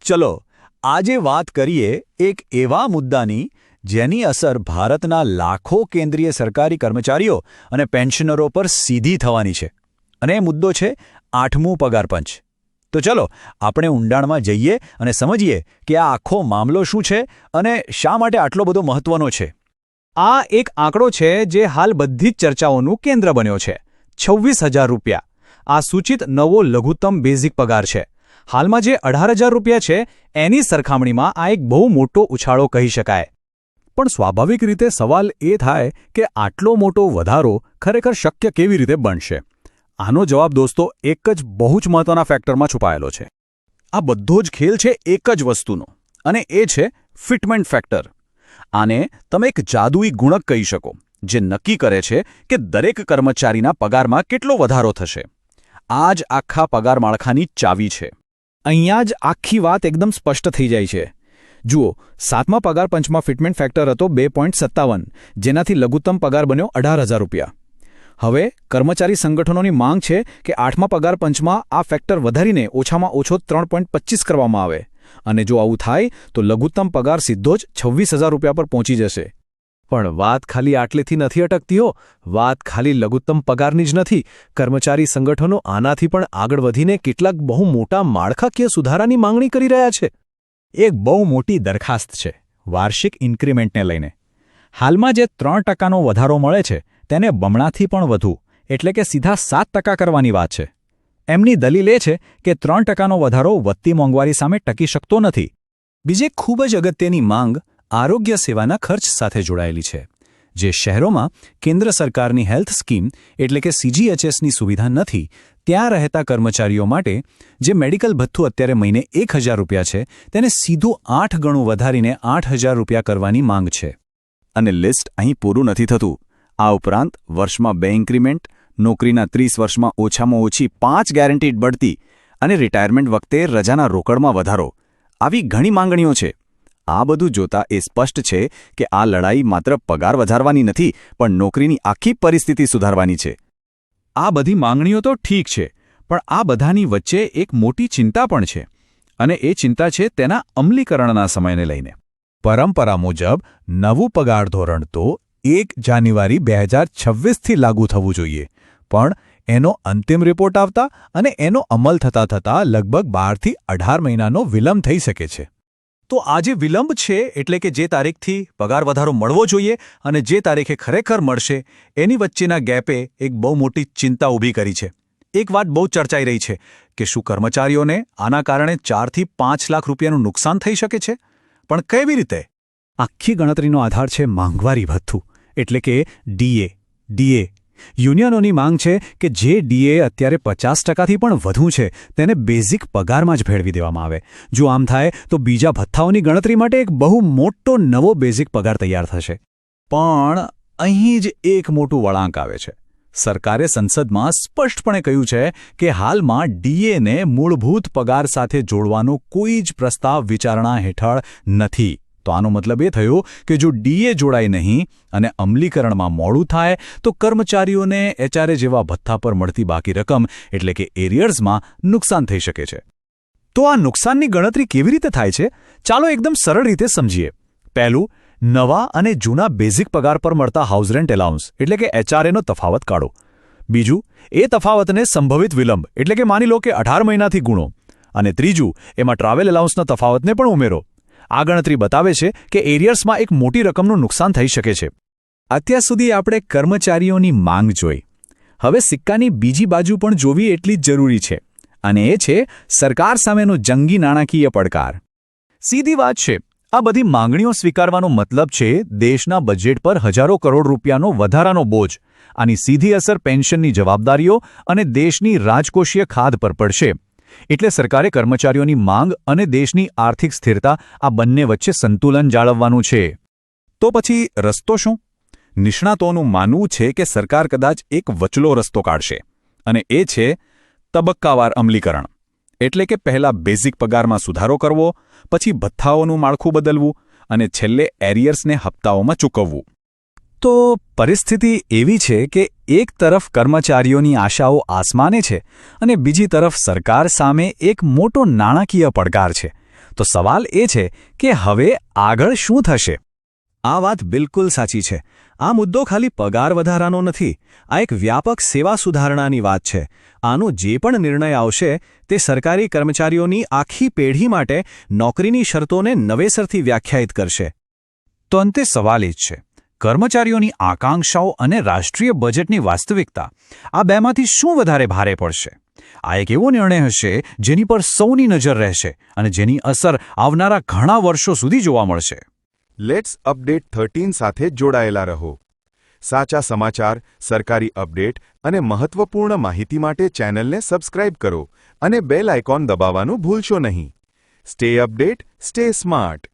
ચલો આજે વાત કરીએ એક એવા મુદ્દાની જેની અસર ભારતના લાખો કેન્દ્રીય સરકારી કર્મચારીઓ અને પેન્શનરો પર સીધી થવાની છે અને એ મુદ્દો છે 8મું પગાર પંચ. તો ચલો આપણે ઊંડાણમાં જઈએ અને સમજીએ કે આ આખો મામલો શું છે અને શા માટે આટલો બધો મહત્વનો છે. આ એક આંકડો છે જે હાલ બધી જ ચર્ચાઓનું કેન્દ્ર બન્યો છે. 26,000 રૂપિયા. આ સૂચિત નવો લઘુત્તમ બેઝિક પગાર છે. હાલમાં જે 18,000 રૂપિયા છે એની સરખામણીમાં આ એક બહુ મોટો ઉછાળો કહી શકાય. પણ સ્વાભાવિક રીતે સવાલ એ થાય કે આટલો મોટો વધારો ખરેખર શક્ય કેવી રીતે બનશે? આનો જવાબ દોસ્તો એક જ બહુ જ મહત્વના ફેક્ટરમાં છુપાયેલો છે. આ બધો જ ખેલ છે એક જ વસ્તુનો અને એ છે ફિટમેન્ટ ફેક્ટર. આને તમે એક જાદુઈ ગુણક કહી શકો જે નક્કી કરે છે કે દરેક કર્મચારીના પગારમાં કેટલો વધારો થશે. આ જ આખા પગાર માળખાની ચાવી છે. અહીંયા જ આખી વાત એકદમ સ્પષ્ટ થઈ જાય છે. જુઓ, 7મા પગાર પંચમાં ફિટમેન્ટ ફેક્ટર હતો 2.57, જેનાથી લઘુત્તમ પગાર બન્યો 18,000 રૂપિયા. હવે કર્મચારી સંગઠનોની માંગ છે કે 8મા પગાર પંચમાં આ ફેક્ટર વધારીને ઓછામાં ઓછો 3.25 કરવામાં આવે અને જો આવું થાય તો લઘુત્તમ પગાર સીધો જ 26,000 રૂપિયા પર પહોંચી જશે. પણ વાત ખાલી આટલેથી નથી અટકતી હો. વાત ખાલી લઘુત્તમ પગારની જ નથી. કર્મચારી સંગઠનો આનાથી પણ આગળ વધીને કેટલાક બહુ મોટા માળખાકીય સુધારાની માંગણી કરી રહ્યા છે. એક બહુ મોટી દરખાસ્ત છે વાર્ષિક ઇન્ક્રિમેન્ટને લઈને. હાલમાં જે 3% વધારો મળે છે તેને બમણાથી પણ વધુ એટલે કે સીધા 7% કરવાની વાત છે. એમની દલીલ એ છે કે 3%નો વધારો વધતી મોંઘવારી સામે ટકી શકતો નથી. બીજી ખૂબ જ અગત્યની માંગ આરોગ્ય સેવાના ખર્ચ સાથે જોડાયેલી છે. જે શહેરોમાં કેન્દ્ર સરકારની હેલ્થ સ્કીમ એટલે કે CGHSની સુવિધા નથી ત્યાં રહેતા કર્મચારીઓ માટે જે મેડિકલ ભથ્થું અત્યારે મહિને 1,000 રૂપિયા છે તેને સીધું 8 ગણું વધારીને 8,000 રૂપિયા કરવાની માંગ છે. અને લિસ્ટ અહીં પૂરું નથી થતું. આ ઉપરાંત વર્ષમાં 2 ઇન્ક્રીમેન્ટ, નોકરીના 30 વર્ષમાં ઓછામાં ઓછી 5 ગેરંટીડ બઢતી અને રિટાયરમેન્ટ વખતે રજાના રોકડમાં વધારો, આવી ઘણી માંગણીઓ છે. આ બધું જોતા એ સ્પષ્ટ છે કે આ લડાઈ માત્ર પગાર વધારવાની નથી પણ નોકરીની આખી પરિસ્થિતિ સુધારવાની છે. આ બધી માંગણીઓ તો ઠીક છે, પણ આ બધાની વચ્ચે એક મોટી ચિંતા પણ છે અને એ ચિંતા છે તેના અમલીકરણના સમયને લઈને. પરંપરા મુજબ નવું પગાર ધોરણ તો 1 જાન્યુઆરી 2026થી લાગુ થવું જોઈએ, પણ એનો અંતિમ રિપોર્ટ આવતા અને એનો અમલ થતાં લગભગ 12 થી 18 મહિનાનો વિલંબ થઈ શકે છે. તો આ જે વિલંબ છે એટલે કે જે તારીખથી પગાર વધારો મળવો જોઈએ અને જે તારીખે ખરેખર મળશે એની વચ્ચેના ગેપે એક બહુ મોટી ચિંતા ઊભી કરી છે. એક વાત બહુ ચર્ચાઈ રહી છે કે શું કર્મચારીઓને આના કારણે 4 થી 5 લાખ રૂપિયાનું નુકસાન થઈ શકે છે? પણ કેવી રીતે? આખી ગણતરીનો આધાર છે મોંઘવારી ભથ્થું એટલે કે ડીએ. યુનિયનોની માંગ છે કે જે ડીએ અત્યારે 50%થી પણ વધુ છે તેને બેઝિક પગારમાં જ ભેળવી દેવામાં આવે. જો આમ થાય તો બીજા ભથ્થાઓની ગણતરી માટે એક બહુ મોટો નવો બેઝિક પગાર તૈયાર થશે. પણ અહીં જ એક મોટું વળાંક આવે છે. સરકારે સંસદમાં સ્પષ્ટપણે કહ્યું છે કે હાલમાં ડીએને મૂળભૂત પગાર સાથે જોડવાનો કોઈ જ પ્રસ્તાવ વિચારણા હેઠળ નથી. તો આનો મતલબ એ થયો કે જો ડીએ જોડાય નહીં અને અમલીકરણમાં મોડું થાય તો કર્મચારીઓને એચઆરએ જેવા ભથ્થા પર મળતી બાકી રકમ એટલે કે એરિયર્સમાં નુકસાન થઈ શકે છે. તો આ નુકસાનની ગણતરી કેવી રીતે થાય છે? ચાલો એકદમ સરળ રીતે સમજીએ. પહેલું, નવા અને જૂના બેઝિક પગાર પર મળતા હાઉસ રેન્ટ એલાઉન્સ એટલે કે એચઆરએનો તફાવત કાઢો. બીજું, એ તફાવતને સંભવિત વિલંબ એટલે કે માની લો કે 18 મહિનાથી ગુણો. અને ત્રીજું, એમાં ટ્રાવેલ એલાઉન્સના તફાવતને પણ ઉમેરો. આ ગણતરી બતાવે છે કે એરિયર્સમાં એક મોટી રકમનું નુકસાન થઈ શકે છે. અત્યાર સુધી આપણે કર્મચારીઓની માંગ જોઈ. હવે સિક્કાની બીજી બાજુ પણ જોવી એટલી જ જરૂરી છે અને એ છે સરકાર સામેનો જંગી નાણાકીય પડકાર. સીધી વાત છે, આ બધી માંગણીઓ સ્વીકારવાનો મતલબ છે દેશના બજેટ પર હજારો કરોડ રૂપિયાનો વધારાનો બોજ. આની સીધી અસર પેન્શનની જવાબદારીઓ અને દેશની રાજકોષીય ખાધ પર પડશે. એટલે સરકારે કર્મચારીઓની માંગ અને દેશની આર્થિક સ્થિરતા આ બંને વચ્ચે સંતુલન જાળવવાનું છે. તો પછી રસ્તો શું? નિષ્ણાતોનું માનવું છે કે સરકાર કદાચ એક વચલો રસ્તો કાઢશે અને એ છે તબક્કાવાર અમલીકરણ. એટલે કે પહેલા બેઝિક પગારમાં સુધારો કરવો, પછી ભથ્થાઓનું માળખું બદલવું અને છેલ્લે એરિયર્સને હપ્તાઓમાં ચૂકવવું. તો પરિસ્થિતિ એવી છે કે એક તરફ કર્મચારીઓની આશાઓ આસમાને છે અને બીજી તરફ સરકાર સામે એક મોટો નાણાકીય પડકાર છે. તો સવાલ એ છે કે હવે આગળ શું થશે? આ વાત બિલકુલ સાચી છે. આ મુદ્દો ખાલી પગાર વધારાનો નથી. આ એક વ્યાપક સેવા સુધારણાની વાત છે. આનો જે પણ નિર્ણય આવશે તે સરકારી કર્મચારીઓની આખી પેઢી માટે નોકરીની શરતોને નવેસરથી વ્યાખ્યાયિત કરશે. તો અંતે સવાલ એ જ છે, કર્મચારીઓની આકાંક્ષાઓ અને રાષ્ટ્રીય બજેટની વાસ્તવિકતા, આ બેમાંથી શું વધારે ભારે પડશે? આ એક એવો નિર્ણય હશે જેની પર સૌની નજર રહેશે અને જેની અસર આવનારા ઘણા વર્ષો સુધી જોવા મળશે. લેટ્સ અપડેટ 13 સાથે જોડાયેલા રહો. સાચા સમાચાર, સરકારી અપડેટ અને મહત્વપૂર્ણ માહિતી માટે ચેનલને સબસ્ક્રાઇબ કરો અને બેલ આઇકોન દબાવવાનું ભૂલશો નહીં. Stay update, stay smart.